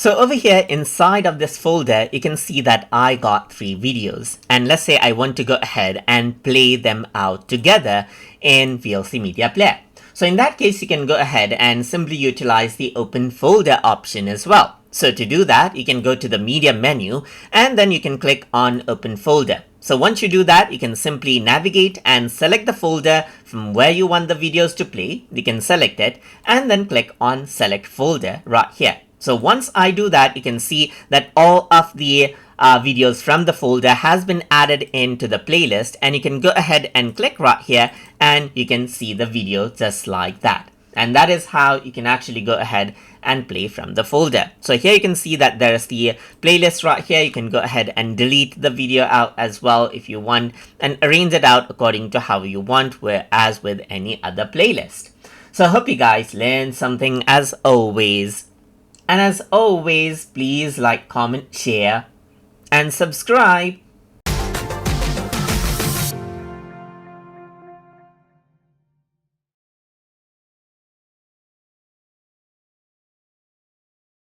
So over here inside of this folder, you can see that I got 3 videos. And let's say I want to go ahead and play them out together in VLC Media Player. So in that case, you can go ahead and simply utilize the open folder option as well. So to do that, you can go to the media menu and then you can click on open folder. So once you do that, you can simply navigate and select the folder from where you want the videos to play. You can select it and then click on select folder right here. So once I do that, you can see that all of the videos from the folder has been added into the playlist, and you can go ahead and click right here and you can see the video just like that. And that is how you can actually go ahead and play from the folder. So here you can see that there's the playlist right here. You can go ahead and delete the video out as well if you want and arrange it out according to how you want, whereas with any other playlist. So I hope you guys learned something as always. And as always, please like, comment, share, and subscribe.